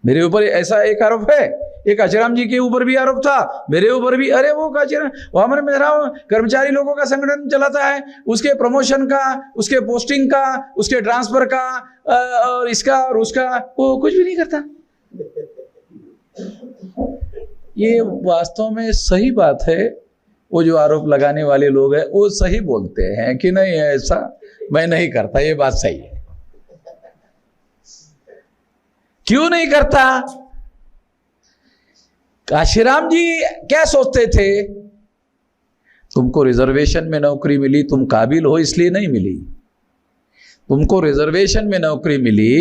मेरे ऊपर ऐसा एक आरोप है, एक काशीराम जी के ऊपर भी आरोप था, मेरे ऊपर भी। अरे वो काशीराम, वहां पर मेरा कर्मचारी लोगों का संगठन चलाता है, उसके प्रमोशन का, उसके पोस्टिंग का, उसके ट्रांसफर का और इसका और उसका, वो कुछ भी नहीं करता। ये वास्तव में सही बात है। वो जो आरोप लगाने वाले लोग हैं वो सही बोलते हैं कि नहीं ऐसा मैं नहीं करता, ये बात सही है। क्यों नहीं करता? काशीराम जी क्या सोचते थे? तुमको रिजर्वेशन में नौकरी मिली, तुम काबिल हो इसलिए नहीं मिली। तुमको रिजर्वेशन में नौकरी मिली,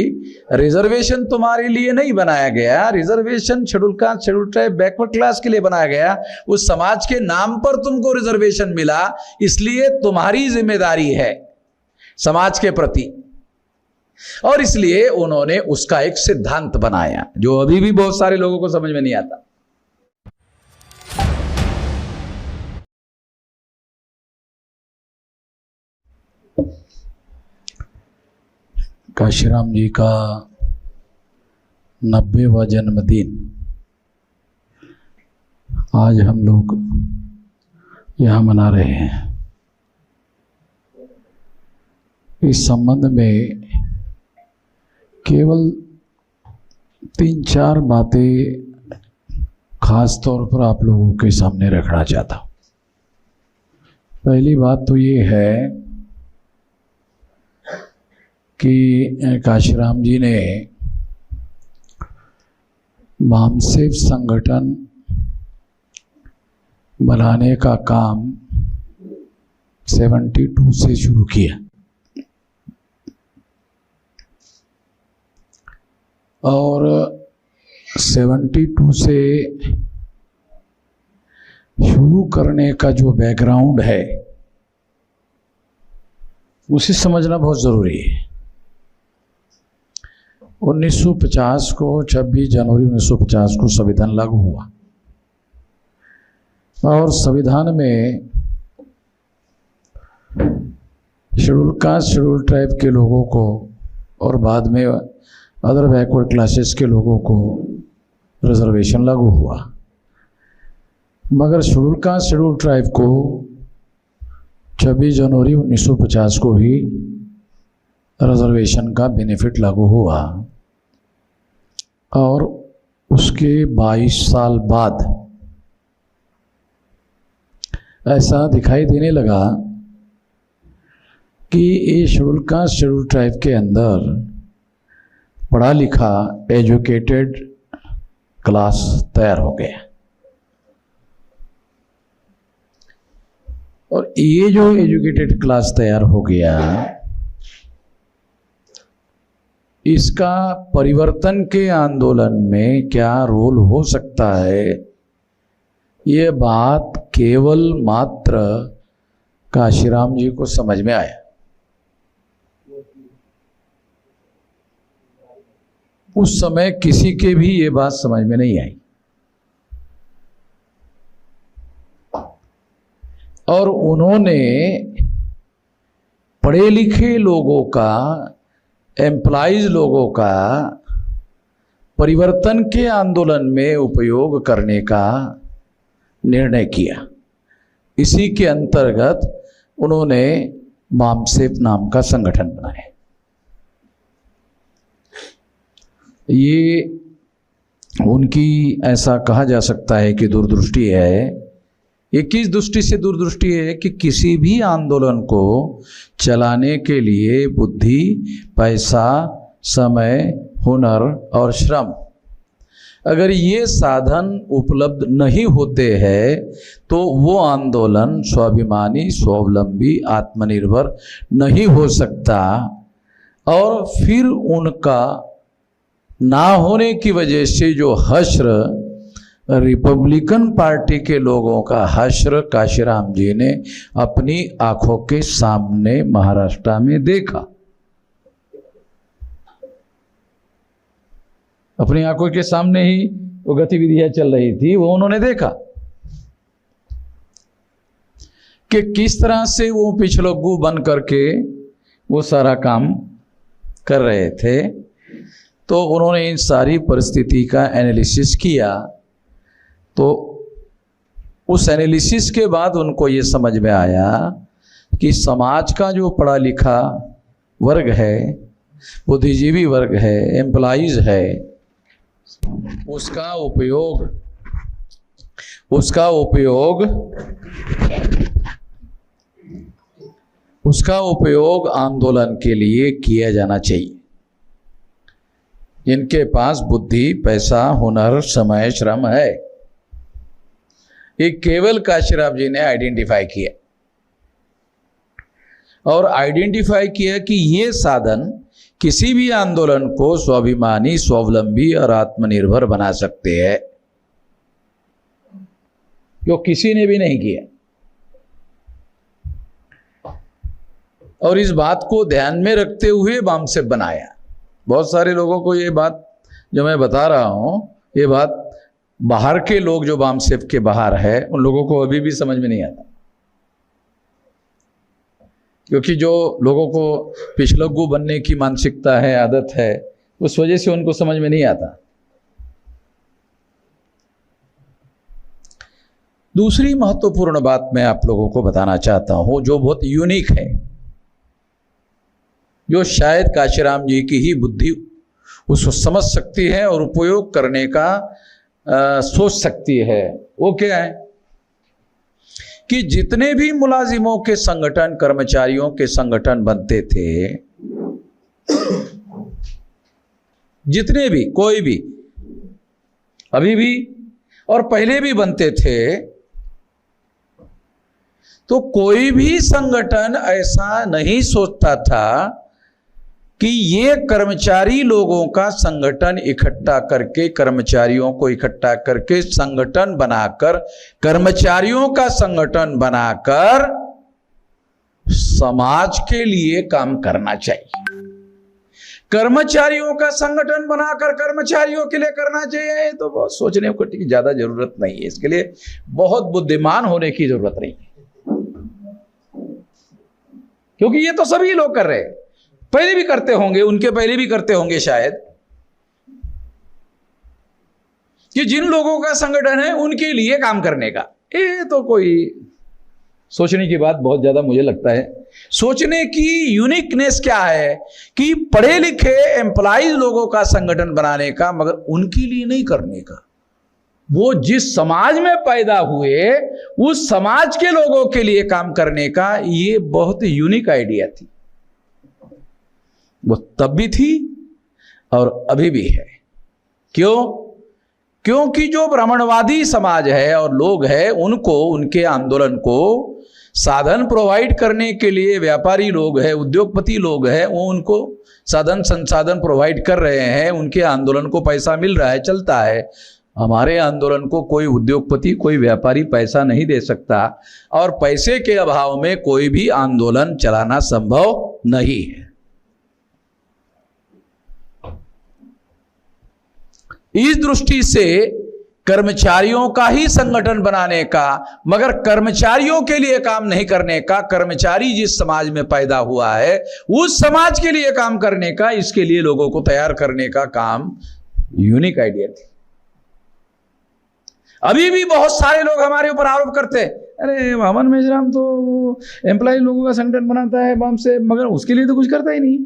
रिजर्वेशन तुम्हारे लिए नहीं बनाया गया। Reservation schedule caste, schedule tribe, backward class के लिए बनाया गया। उस समाज के नाम पर तुमको रिजर्वेशन मिला, इसलिए तुम्हारी जिम्मेदारी है समाज के प्रति। और इसलिए उन्होंने उसका एक सिद्धांत बनाया जो अभी भी बहुत सारे लोगों को समझ में नहीं आता। काशीराम जी का 90वां जन्मदिन आज हम लोग यहाँ मना रहे हैं। इस संबंध में केवल 3-4 बातें खास तौर पर आप लोगों के सामने रखना चाहता हूँ। पहली बात तो ये है कि काशीराम जी ने मामसेव संगठन बनाने का काम 72 से शुरू किया और 72 से शुरू करने का जो बैकग्राउंड है उसे समझना बहुत ज़रूरी है। 1950 को 26 जनवरी 1950 को संविधान लागू हुआ और संविधान में शेड्यूल कास्ट, शेड्यूल ट्राइब के लोगों को और बाद में अदर बैकवर्ड क्लासेस के लोगों को रिजर्वेशन लागू हुआ, मगर शेड्यूल कास्ट, शेड्यूल ट्राइब को 26 जनवरी 1950 को ही रिजर्वेशन का बेनिफिट लागू हुआ और उसके 22 साल बाद ऐसा दिखाई देने लगा कि ये शेड्यूल कास्ट, शेड्यूल ट्राइब के अंदर पढ़ा लिखा एजुकेटेड क्लास तैयार हो गया और ये जो एजुकेटेड क्लास तैयार हो गया, इसका परिवर्तन के आंदोलन में क्या रोल हो सकता है, ये बात केवल मात्र काशीराम जी को समझ में आया। उस समय किसी के भी ये बात समझ में नहीं आई और उन्होंने पढ़े लिखे लोगों का, एम्प्लॉइज लोगों का परिवर्तन के आंदोलन में उपयोग करने का निर्णय किया। इसी के अंतर्गत उन्होंने मामसेव नाम का संगठन बनाया। ये उनकी ऐसा कहा जा सकता है कि दूरदृष्टि है। ये किस दृष्टि से दूरदृष्टि है कि किसी भी आंदोलन को चलाने के लिए बुद्धि, पैसा, समय, हुनर और श्रम, अगर ये साधन उपलब्ध नहीं होते हैं तो वो आंदोलन स्वाभिमानी, स्वावलंबी, आत्मनिर्भर नहीं हो सकता और फिर उनका ना होने की वजह से जो हश्र, रिपब्लिकन पार्टी के लोगों का हश्र काशीराम जी ने अपनी आंखों के सामने महाराष्ट्र में देखा। अपनी आंखों के सामने ही वो गतिविधियां चल रही थी, वो उन्होंने देखा कि किस तरह से वो पिछलग्गू बन करके वो सारा काम कर रहे थे। तो उन्होंने इन सारी परिस्थिति का एनालिसिस किया। तो उस एनालिसिस के बाद उनको ये समझ में आया कि समाज का जो पढ़ा लिखा वर्ग है, बुद्धिजीवी वर्ग है, एम्प्लॉइज है, उसका उपयोग आंदोलन के लिए किया जाना चाहिए। जिनके पास बुद्धि, पैसा, हुनर, समय, श्रम है, ये केवल काशीराम जी ने आइडेंटिफाई किया और आइडेंटिफाई किया कि ये साधन किसी भी आंदोलन को स्वाभिमानी, स्वावलंबी और आत्मनिर्भर बना सकते हैं, जो किसी ने भी नहीं किया। और इस बात को ध्यान में रखते हुए बामसेफ बनाया। बहुत सारे लोगों को ये बात जो मैं बता रहा हूं, ये बात बाहर के लोग जो बामसेफ के बाहर है, उन लोगों को अभी भी समझ में नहीं आता, क्योंकि जो लोगों को पिछलग्गू बनने की मानसिकता है, आदत है, उस वजह से उनको समझ में नहीं आता। दूसरी महत्वपूर्ण बात मैं आप लोगों को बताना चाहता हूं, जो बहुत यूनिक है, जो शायद काशीराम जी की ही बुद्धि उसको समझ सकती है और उपयोग करने का सोच सकती है। वो क्या है कि जितने भी मुलाजिमों के संगठन, कर्मचारियों के संगठन बनते थे, जितने भी, कोई भी, अभी भी और पहले भी बनते थे, तो कोई भी संगठन ऐसा नहीं सोचता था कि ये कर्मचारी लोगों का संगठन इकट्ठा करके, कर्मचारियों को इकट्ठा करके संगठन बनाकर, कर्मचारियों का संगठन बनाकर समाज के लिए काम करना चाहिए। कर्मचारियों का संगठन बनाकर कर्मचारियों के लिए करना चाहिए, तो बहुत सोचने को ज्यादा जरूरत नहीं है। इसके लिए बहुत बुद्धिमान होने की जरूरत नहीं है, क्योंकि ये तो सभी लोग कर रहे हैं, पहले भी करते होंगे, उनके पहले भी करते होंगे शायद, कि जिन लोगों का संगठन है उनके लिए काम करने का। ये तो कोई सोचने की बात बहुत ज्यादा मुझे लगता है। सोचने की यूनिकनेस क्या है कि पढ़े लिखे एम्प्लॉइज लोगों का संगठन बनाने का, मगर उनके लिए नहीं करने का। वो जिस समाज में पैदा हुए उस समाज के लोगों के लिए काम करने का, ये बहुत यूनिक आइडिया थी। वो तब भी थी और अभी भी है। क्यों? क्योंकि जो ब्राह्मणवादी समाज है और लोग हैं, उनको, उनके आंदोलन को साधन प्रोवाइड करने के लिए व्यापारी लोग हैं, उद्योगपति लोग हैं, वो उनको साधन संसाधन प्रोवाइड कर रहे हैं, उनके आंदोलन को पैसा मिल रहा है, चलता है। हमारे आंदोलन को कोई उद्योगपति, कोई व्यापारी पैसा नहीं दे सकता, और पैसे के अभाव में कोई भी आंदोलन चलाना संभव नहीं है। इस दृष्टि से कर्मचारियों का ही संगठन बनाने का, मगर कर्मचारियों के लिए काम नहीं करने का, कर्मचारी जिस समाज में पैदा हुआ है उस समाज के लिए काम करने का, इसके लिए लोगों को तैयार करने का काम यूनिक आइडिया थी। अभी भी बहुत सारे लोग हमारे ऊपर आरोप करते हैं, अरे वामन मेश्राम तो एम्प्लॉय लोगों का संगठन बनाता है बम से, मगर उसके लिए तो कुछ करता ही नहीं।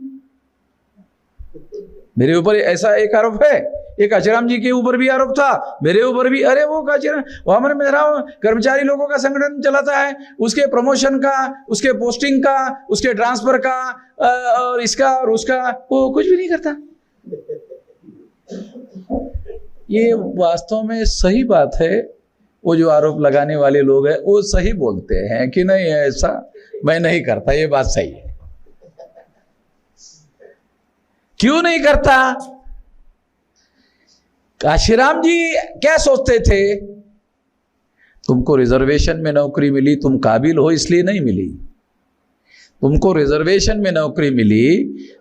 मेरे ऊपर ऐसा एक आरोप है, एक काशीराम जी के ऊपर भी आरोप था, मेरे ऊपर भी। अरे वो काशीराम, वामन मेश्राम कर्मचारी लोगों का संगठन चलाता है, उसके प्रमोशन का, उसके पोस्टिंग का, उसके ट्रांसफर का और इसका और उसका, वो कुछ भी नहीं करता। ये वास्तव में सही बात है। वो जो आरोप लगाने वाले लोग हैं वो सही बोलते हैं कि नहीं ऐसा मैं नहीं करता, ये बात सही है। क्यों नहीं करता? काशीराम जी क्या सोचते थे? तुमको रिजर्वेशन में नौकरी मिली, तुम काबिल हो इसलिए नहीं मिली। तुमको रिजर्वेशन में नौकरी मिली,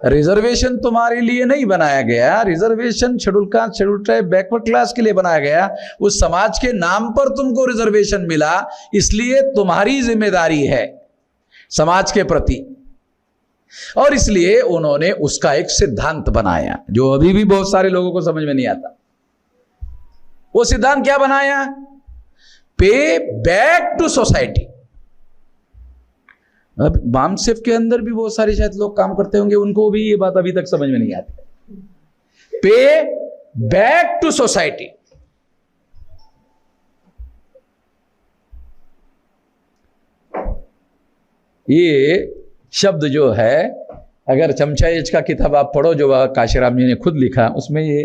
रिजर्वेशन तुम्हारे लिए नहीं बनाया गया। Reservation schedule caste, schedule tribe, backward class के लिए बनाया गया। उस समाज के नाम पर तुमको रिजर्वेशन मिला, इसलिए तुम्हारी जिम्मेदारी है समाज के प्रति। और इसलिए उन्होंने उसका एक सिद्धांत बनाया जो अभी भी बहुत सारे लोगों को समझ में नहीं आता। वो सिद्धांत क्या बनाया? पे बैक टू सोसाइटी। अब बामसेफ के अंदर भी बहुत सारे शायद लोग काम करते होंगे, उनको भी ये बात अभी तक समझ में नहीं आती। पे बैक टू सोसाइटी। ये शब्द जो है, अगर चमचा एज का किताब आप पढ़ो जो काशीराम जी ने खुद लिखा, उसमें ये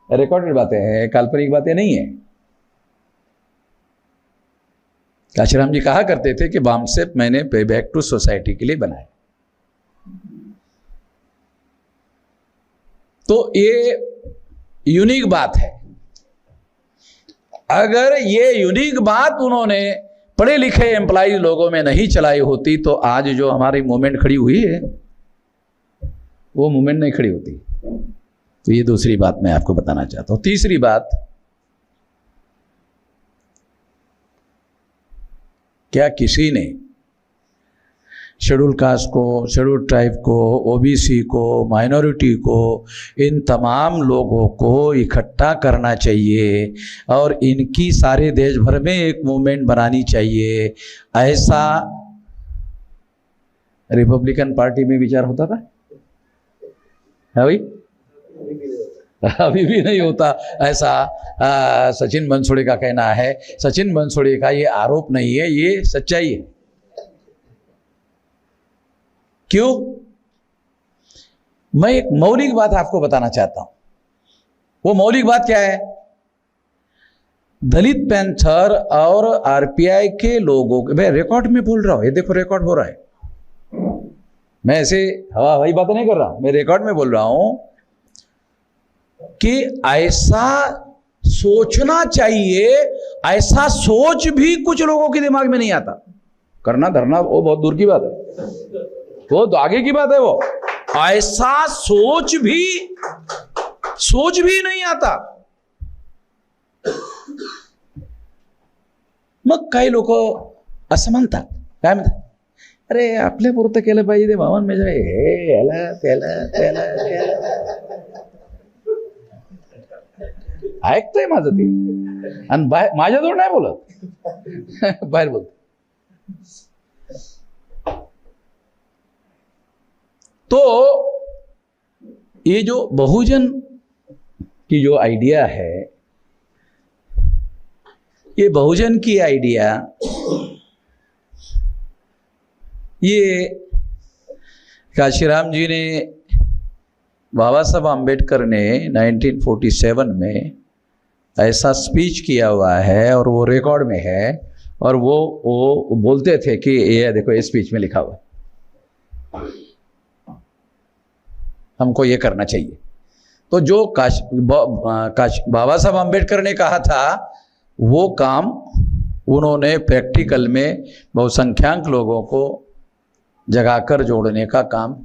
रिकॉर्डेड बातें हैं, काल्पनिक बातें नहीं है। काशीराम जी कहा करते थे कि बामसेफ मैंने पे बैक टू सोसाइटी के लिए बनाया। तो ये यूनिक बात है। अगर ये यूनिक बात उन्होंने पढ़े लिखे एम्प्लॉय लोगों में नहीं चलाई होती तो आज जो हमारी मूवमेंट खड़ी हुई है वो मूवमेंट नहीं खड़ी होती। तो ये दूसरी बात मैं आपको बताना चाहता हूं। तीसरी बात, क्या किसी ने शेड्यूल कास्ट को, शेड्यूल ट्राइब को, ओबीसी को, माइनॉरिटी को, इन तमाम लोगों को इकट्ठा करना चाहिए और इनकी सारे देश भर में एक मूवमेंट बनानी चाहिए, ऐसा रिपब्लिकन पार्टी में विचार होता था? है भाई? अभी भी नहीं होता ऐसा सचिन बनसोड़े का कहना है। सचिन बनसोड़े का ये आरोप नहीं है, ये सच्चाई है। क्यों? मैं एक मौलिक बात आपको बताना चाहता हूं। वो मौलिक बात क्या है? दलित पैंथर और आरपीआई के लोगों के, मैं रिकॉर्ड में बोल रहा हूं, ये देखो रिकॉर्ड हो रहा है, मैं ऐसे हवा हवाई बातें नहीं कर रहा, मैं रिकॉर्ड में बोल रहा हूं कि ऐसा सोचना चाहिए। ऐसा सोच भी कुछ लोगों के दिमाग में नहीं आता। करना धरना वो बहुत दूर की बात है, वो तो आगे की बात है। वो ऐसा सोच भी नहीं आता। मग काही लोक असं म्हणतात, काय म्हणतात, अरे आपल्या पुरतं केलं पाहिजे ते भावन मेजर हे याला त्याला ऐकतोय माझं ते, आणि माझ्याजवळ नाही बोलत, बाहेर बोलत। तो ये जो बहुजन की जो आइडिया है, ये बहुजन की आइडिया, ये काशीराम जी ने, बाबा साहब आम्बेडकर ने 1947 में ऐसा स्पीच किया हुआ है और वो रिकॉर्ड में है। और वो बोलते थे कि ये देखो ये स्पीच में लिखा हुआ है, हमको ये करना चाहिए। तो जो बाबा साहब आम्बेडकर ने कहा था वो काम उन्होंने प्रैक्टिकल में बहुसंख्यक लोगों को जगाकर जोड़ने का काम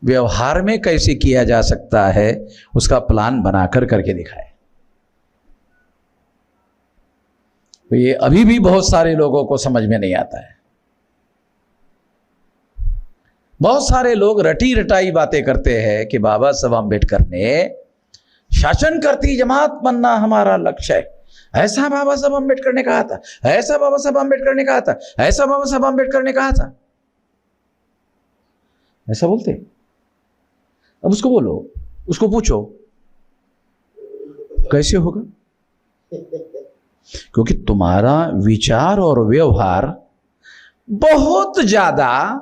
व्यवहार में कैसे किया जा सकता है उसका प्लान बनाकर करके दिखाया। तो ये अभी भी बहुत सारे लोगों को समझ में नहीं आता है। बहुत सारे लोग रटी रटाई बातें करते हैं कि बाबा साहब आम्बेडकर ने शासन करती जमात बनना हमारा लक्ष्य है, ऐसा बाबा साहब आम्बेडकर ने कहा था, ऐसा बाबा साहब आम्बेडकर ने कहा था, ऐसा बाबा साहब आम्बेडकर ने कहा था, ऐसा बोलते। अब उसको बोलो, उसको पूछो कैसे होगा, क्योंकि तुम्हारा विचार और व्यवहार बहुत ज्यादा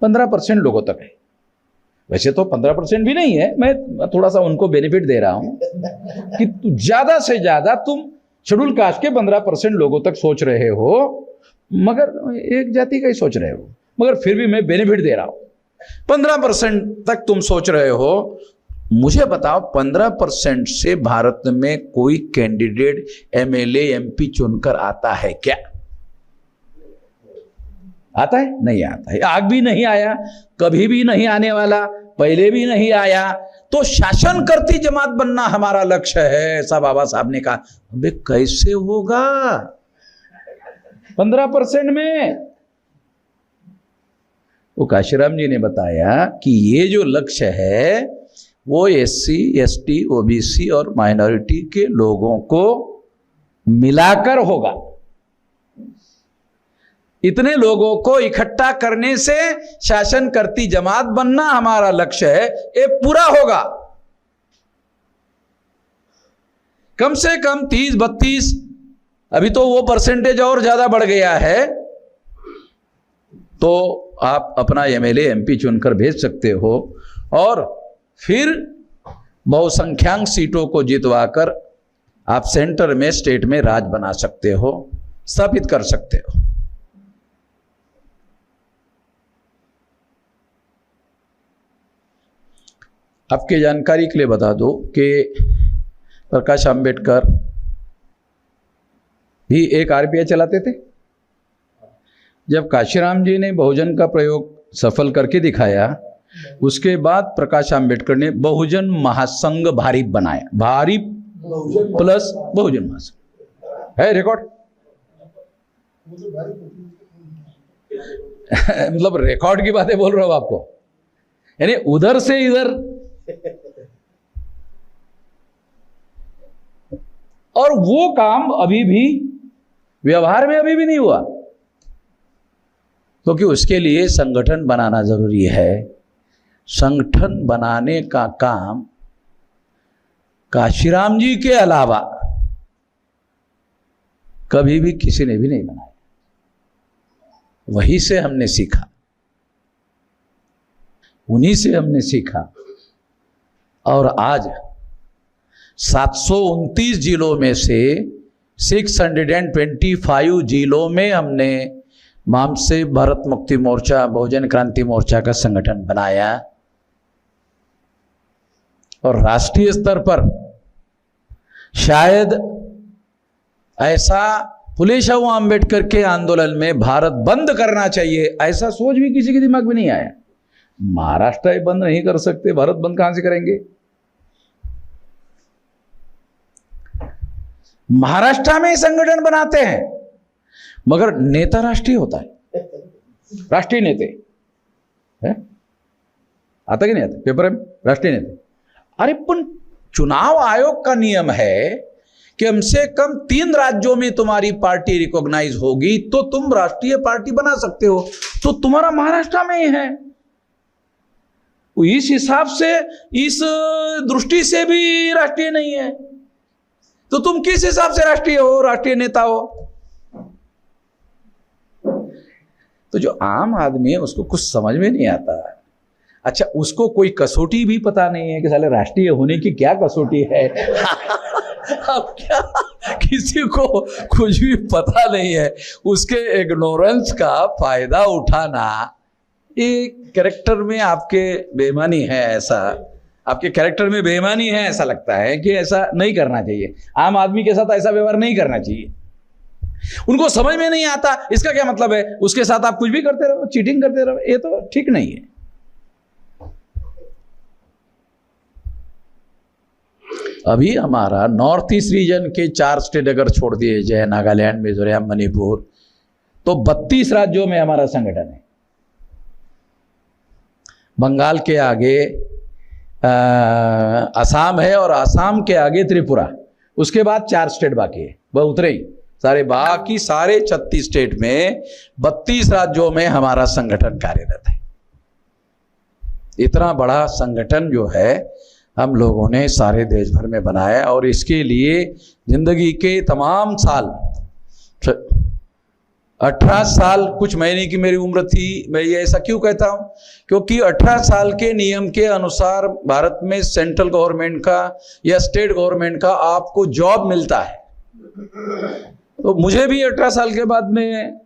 15% लोगों तक है। वैसे तो 15% भी नहीं है, मैं थोड़ा सा उनको बेनिफिट दे रहा हूं कि ज्यादा से ज्यादा तुम शेड्यूल कास्ट के 15% लोगों तक सोच रहे हो, मगर एक जाति का ही सोच रहे हो, मगर फिर भी मैं बेनिफिट दे रहा हूं। 15% तक तुम सोच रहे हो। मुझे बताओ 15% से भारत में कोई कैंडिडेट एमएलए एमपी चुनकर आता है क्या? आता है? नहीं आता है। आग भी नहीं आया, कभी भी नहीं आने वाला, पहले भी नहीं आया। तो शासन करती जमात बनना हमारा लक्ष्य है, ऐसा बाबा साहब ने कहा। अबे कैसे होगा 15% में? वो काशीराम जी ने बताया कि ये जो लक्ष्य है वो SC, ST, OBC और माइनॉरिटी के लोगों को मिलाकर होगा। इतने लोगों को इकट्ठा करने से शासन करती जमात बनना हमारा लक्ष्य है, ये पूरा होगा। कम से कम 30-32, अभी तो वो परसेंटेज और ज्यादा बढ़ गया है, तो आप अपना MLA MP चुनकर भेज सकते हो और फिर बहुसंख्यक सीटों को जितवाकर आप सेंटर में, स्टेट में राज बना सकते हो, स्थापित कर सकते हो। आपके जानकारी के लिए बता दो कि प्रकाश आंबेडकर भी एक RBI चलाते थे। जब काशीराम जी ने बहुजन का प्रयोग सफल करके दिखाया, उसके बाद प्रकाश आंबेडकर ने बहुजन महासंघ भारिप बनाया। भारिप प्लस बहुजन महासंघ है रिकॉर्ड। मतलब रिकॉर्ड की बातें बोल रहा हूं आपको, यानी उधर से इधर। और वो काम अभी भी व्यवहार में अभी भी नहीं हुआ, क्योंकि उसके लिए संगठन बनाना जरूरी है। संगठन बनाने का काम काशीराम जी के अलावा कभी भी किसी ने भी नहीं बनाया। वहीं से हमने सीखा, उन्हीं से हमने सीखा। और आज 729 जिलों में से 625 जिलों में हमने मामसे भारत मुक्ति मोर्चा, बहुजन क्रांति मोर्चा का संगठन बनाया। और राष्ट्रीय स्तर पर शायद ऐसा फुले शाहू आंबेडकर के आंदोलन में भारत बंद करना चाहिए, ऐसा सोच भी किसी के दिमाग में नहीं आया। महाराष्ट्र ही बंद नहीं कर सकते, भारत बंद कहां से करेंगे? महाराष्ट्र में संगठन बनाते हैं, मगर नेता राष्ट्रीय होता है, राष्ट्रीय नेते है? आता कि नहीं आता पेपर में राष्ट्रीय नेते? अरे पण चुनाव आयोग का नियम है कि कम से कम 3 राज्यों में तुम्हारी पार्टी रिकॉग्नाइज होगी तो तुम राष्ट्रीय पार्टी बना सकते हो। तो तुम्हारा महाराष्ट्र में ही है। इस हिसाब से, इस दृष्टि से भी राष्ट्रीय नहीं है, तो तुम किस हिसाब से राष्ट्रीय हो, राष्ट्रीय नेता हो? तो जो आम आदमी है उसको कुछ समझ में नहीं आता। अच्छा, उसको कोई कसौटी भी पता नहीं है कि साले राष्ट्रीय होने की क्या कसौटी है। अब क्या, किसी को कुछ भी पता नहीं है, उसके इग्नोरेंस का फायदा उठाना, ये कैरेक्टर में आपके बेईमानी है। ऐसा आपके कैरेक्टर में बेईमानी है, ऐसा लगता है कि ऐसा नहीं करना चाहिए। आम आदमी के साथ ऐसा व्यवहार नहीं करना चाहिए। उनको समझ में नहीं आता इसका क्या मतलब है, उसके साथ आप कुछ भी करते रहो, चीटिंग करते रहो, ये तो ठीक नहीं है। अभी हमारा नॉर्थ ईस्ट रीजन के 4 स्टेट अगर छोड़ दिए जाए, नागालैंड, मिजोरम, मणिपुर, तो 32 राज्यों में हमारा संगठन है। बंगाल के आगे असम है और असम के आगे त्रिपुरा, उसके बाद 4 स्टेट बाकी है, वह उतरे ही सारे। बाकी सारे 36 स्टेट में 32 राज्यों में हमारा संगठन कार्यरत है। इतना बड़ा संगठन जो है हम लोगों ने सारे देश भर में बनाया, और इसके लिए जिंदगी के तमाम साल, 18 साल कुछ महीने की मेरी उम्र थी। मैं ये ऐसा क्यों कहता हूं? क्योंकि 18 साल के नियम के अनुसार भारत में सेंट्रल गवर्नमेंट का या स्टेट गवर्नमेंट का आपको जॉब मिलता है। तो मुझे भी 18 साल के बाद में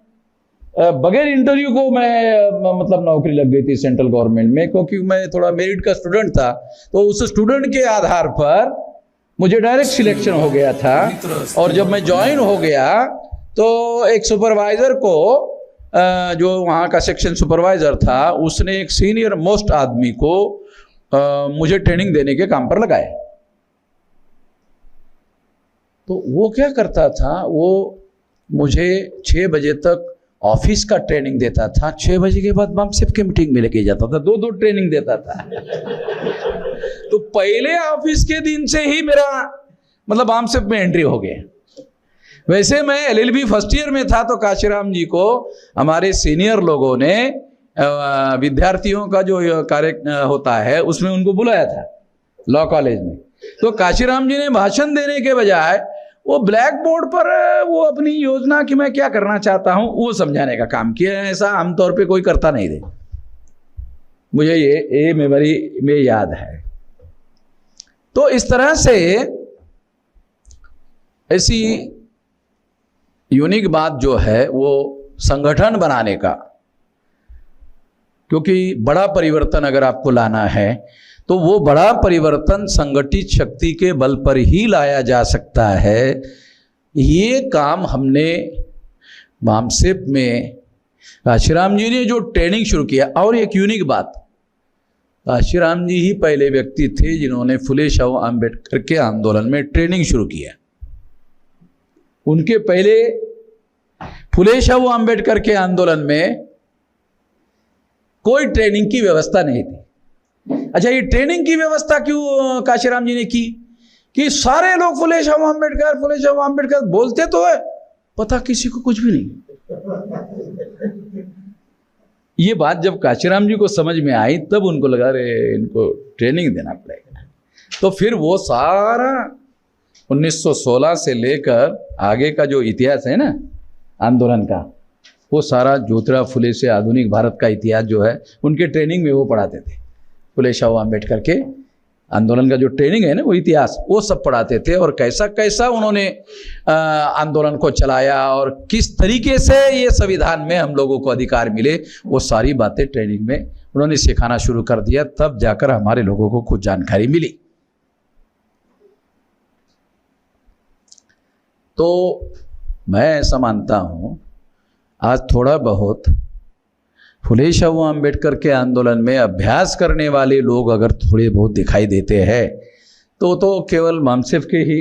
बगैर इंटरव्यू को मैं मतलब नौकरी लग गई थी सेंट्रल गवर्नमेंट में, क्योंकि मैं थोड़ा मेरिट का स्टूडेंट था। तो उस स्टूडेंट के आधार पर मुझे डायरेक्ट सिलेक्शन हो गया था। और जब मैं ज्वाइन हो गया तो एक सुपरवाइजर को, जो वहाँ का सेक्शन सुपरवाइजर था, उसने एक सीनियर मोस्ट आदमी को मुझे ट्रेनिंग देने के काम पर लगाया। तो वो क्या करता था, वो मुझे 6 बजे तक ऑफिस का ट्रेनिंग देता था, 6 बजे के बाद मामसिफ की मीटिंग में लेके जाता था, 2-2 ट्रेनिंग देता था। तो पहले ऑफिस के दिन से ही मेरा मतलब मामसिफ में एंट्री हो गया। वैसे मैं LLB फर्स्ट ईयर में था तो काशीराम जी को हमारे सीनियर लोगों ने विद्यार्थियों का जो कार्य होता है उसमें उनको बुलाया था लॉ कॉलेज में। तो काशीराम जी ने भाषण देने के बजाय वो ब्लैक बोर्ड पर वो अपनी योजना कि मैं क्या करना चाहता हूं वो समझाने का काम किया। ऐसा आमतौर पे कोई करता नहीं थे, मुझे ये मेमोरी में याद है। तो इस तरह से ऐसी यूनिक बात जो है वो संगठन बनाने का, क्योंकि बड़ा परिवर्तन अगर आपको लाना है तो वो बड़ा परिवर्तन संगठित शक्ति के बल पर ही लाया जा सकता है। ये काम हमने मामसिफ में काशीराम जी ने जो ट्रेनिंग शुरू किया। और एक यूनिक बात, काशीराम जी ही पहले व्यक्ति थे जिन्होंने फुले शाह आंबेडकर के आंदोलन में ट्रेनिंग शुरू किया। उनके पहले फुले शाह आंबेडकर के आंदोलन में कोई ट्रेनिंग की व्यवस्था नहीं थी। अच्छा, ये ट्रेनिंग की व्यवस्था क्यों काशीराम जी ने की कि सारे लोग फुले शाह आंबेडकर बोलते तो है, पता किसी को कुछ भी नहीं। ये बात जब काशीराम जी को समझ में आई तब उनको लगा रे इनको ट्रेनिंग देना पड़ेगा। तो फिर वो सारा 1916 से लेकर आगे का जो इतिहास है ना आंदोलन का, वो सारा ज्योतिराव फुले से आधुनिक भारत का इतिहास जो है उनके ट्रेनिंग में वो पढ़ाते थे। फुले शाह आंबेडकर के आंदोलन का जो ट्रेनिंग है ना वो इतिहास वो सब पढ़ाते थे, और कैसा कैसा उन्होंने आंदोलन को चलाया और किस तरीके से ये संविधान में हम लोगों को अधिकार मिले, वो सारी बातें ट्रेनिंग में उन्होंने सिखाना शुरू कर दिया। तब जाकर हमारे लोगों को कुछ जानकारी मिली। तो मैं ऐसा मानता हूँ आज थोड़ा बहुत फुले शाह आंबेडकर के आंदोलन में अभ्यास करने वाले लोग अगर थोड़े बहुत दिखाई देते हैं तो केवल मामसिफ के ही।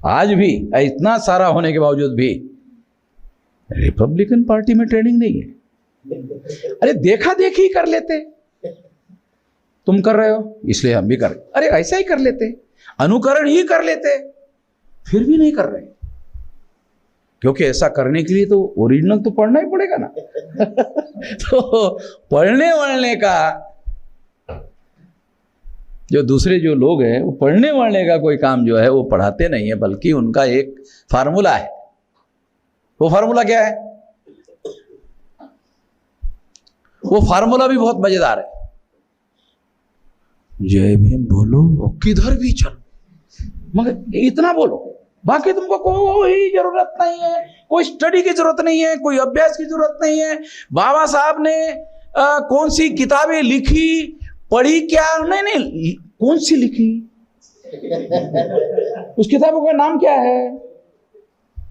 आज भी इतना सारा होने के बावजूद भी रिपब्लिकन पार्टी में ट्रेनिंग नहीं है। अरे देखा देखी कर लेते, तुम कर रहे हो इसलिए हम भी कर, अरे ऐसा ही कर लेते, अनुकरण ही कर लेते, फिर भी नहीं कर रहे, क्योंकि ऐसा करने के लिए तो ओरिजिनल तो पढ़ना ही पड़ेगा ना। तो पढ़ने वाले का जो दूसरे जो लोग हैं वो पढ़ने वाले का कोई काम जो है वो पढ़ाते नहीं है, बल्कि उनका एक फार्मूला है। वो फार्मूला क्या है? वो फार्मूला भी बहुत मजेदार है। जय भीम बोलो और किधर भी चलो, मगर इतना बोलो, बाकी तुमको कोई जरूरत नहीं है, कोई स्टडी की जरूरत नहीं है, कोई अभ्यास की जरूरत नहीं है। बाबा साहब ने कौन सी किताबें लिखी, पढ़ी क्या? नहीं, कौन सी लिखी, उस किताबों का नाम क्या है,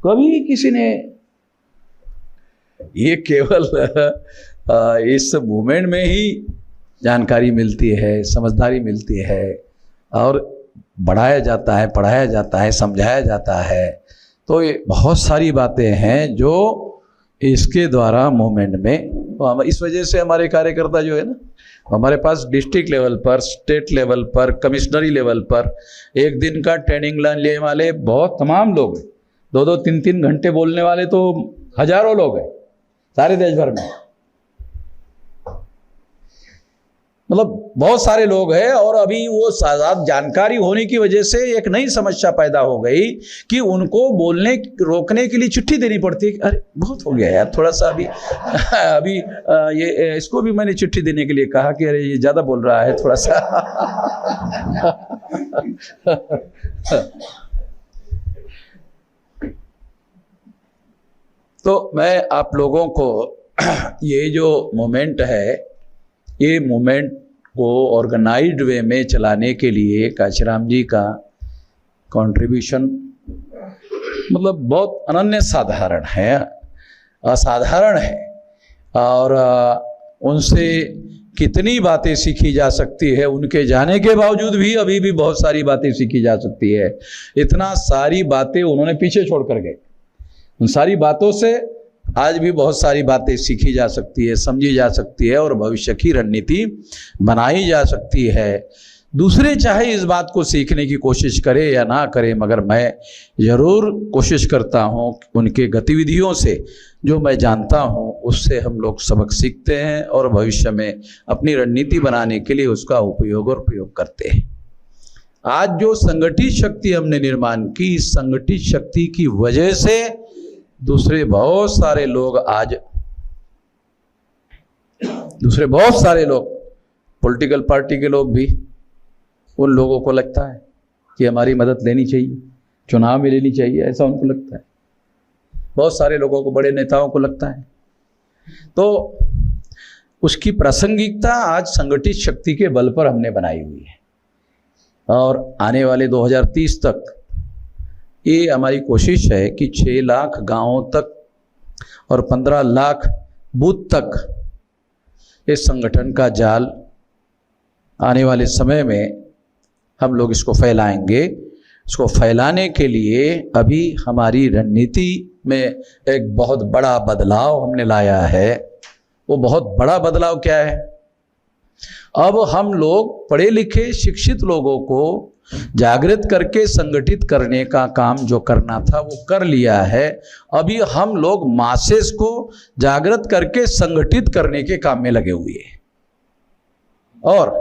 कभी किसी ने। ये केवल इस मूवमेंट में ही जानकारी मिलती है, समझदारी मिलती है, और बढ़ाया जाता है, पढ़ाया जाता है, समझाया जाता है। तो ये बहुत सारी बातें हैं जो इसके द्वारा मूवमेंट में, तो इस वजह से हमारे कार्यकर्ता जो है ना, हमारे पास डिस्ट्रिक्ट लेवल पर, स्टेट लेवल पर, कमिश्नरी लेवल पर एक दिन का ट्रेनिंग लेने वाले बहुत तमाम लोग हैं। 2-2, 3-3 घंटे बोलने वाले तो हजारों लोग हैं सारे देश भर में, मतलब बहुत सारे लोग हैं। और अभी वो साथ जानकारी होने की वजह से एक नई समस्या पैदा हो गई कि उनको बोलने रोकने के लिए चिट्ठी देनी पड़ती है। अरे बहुत हो गया यार, थोड़ा सा अभी ये इसको भी मैंने चिट्ठी देने के लिए कहा कि अरे ये ज़्यादा बोल रहा है, थोड़ा सा। तो मैं आप लोगों को ये जो मूवमेंट है, ये मूवमेंट को ऑर्गेनाइज्ड वे में चलाने के लिए काशीराम जी का कंट्रीब्यूशन मतलब बहुत अनन्य साधारण है, असाधारण है। और उनसे कितनी बातें सीखी जा सकती है, उनके जाने के बावजूद भी अभी भी बहुत सारी बातें सीखी जा सकती है। इतना सारी बातें उन्होंने पीछे छोड़ कर गए, उन सारी बातों से आज भी बहुत सारी बातें सीखी जा सकती है, समझी जा सकती है और भविष्य की रणनीति बनाई जा सकती है। दूसरे चाहे इस बात को सीखने की कोशिश करे या ना करे, मगर मैं ज़रूर कोशिश करता हूँ उनके गतिविधियों से जो मैं जानता हूँ उससे हम लोग सबक सीखते हैं और भविष्य में अपनी रणनीति बनाने के लिए उसका उपयोग और प्रयोग करते हैं। आज जो संगठित शक्ति हमने निर्माण की, इस संगठित शक्ति की वजह से दूसरे बहुत सारे लोग पॉलिटिकल पार्टी के लोग भी, उन लोगों को लगता है कि हमारी मदद लेनी चाहिए, चुनाव में लेनी चाहिए, ऐसा उनको लगता है। बहुत सारे लोगों को, बड़े नेताओं को लगता है। तो उसकी प्रासंगिकता आज संगठित शक्ति के बल पर हमने बनाई हुई है और आने वाले 2030 तक ये हमारी कोशिश है कि 6 लाख गांवों तक और 15 लाख बूथ तक इस संगठन का जाल आने वाले समय में हम लोग इसको फैलाएंगे। इसको फैलाने के लिए अभी हमारी रणनीति में एक बहुत बड़ा बदलाव हमने लाया है। वो बहुत बड़ा बदलाव क्या है? अब हम लोग पढ़े लिखे शिक्षित लोगों को जागृत करके संगठित करने का काम जो करना था वो कर लिया है। अभी हम लोग मासेस को जागृत करके संगठित करने के काम में लगे हुए हैं और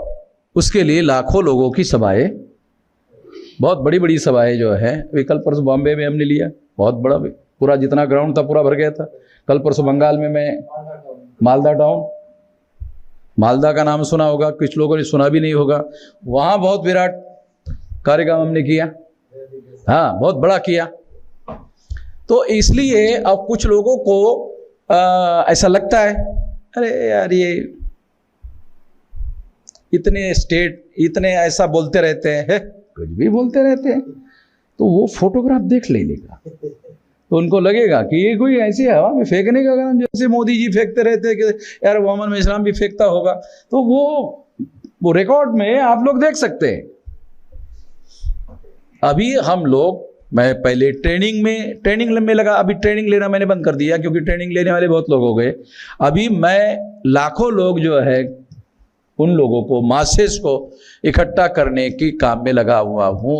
उसके लिए लाखों लोगों की सभाएं, बहुत बड़ी बड़ी सभाएं जो है, वे कल परसों बॉम्बे में हमने लिया, बहुत बड़ा, पूरा जितना ग्राउंड था पूरा भर गया था। कल परसों बंगाल में मैं मालदा टाउन, मालदा का नाम सुना होगा, कुछ लोगों ने सुना भी नहीं होगा, वहाँ बहुत विराट कार्यक्रम हमने किया। हाँ, बहुत बड़ा किया। तो इसलिए अब कुछ लोगों को ऐसा लगता है, अरे यार ये इतने स्टेट इतने ऐसा बोलते रहते हैं, कुछ भी बोलते रहते हैं। तो वो फोटोग्राफ देख लेगा तो उनको लगेगा कि ये कोई ऐसी हवा में फेंकने का काम जैसे मोदी जी फेंकते रहते हैं कि यार मोहम्मद इस्लाम भी फेंकता होगा। तो वो रिकॉर्ड में आप लोग देख सकते हैं। अभी हम लोग, मैं पहले ट्रेनिंग में लगा, अभी ट्रेनिंग लेना मैंने बंद कर दिया क्योंकि ट्रेनिंग लेने वाले बहुत लोग हो गए। अभी मैं लाखों लोग जो है उन लोगों को, मासेस को इकट्ठा करने की काम में लगा हुआ हूँ।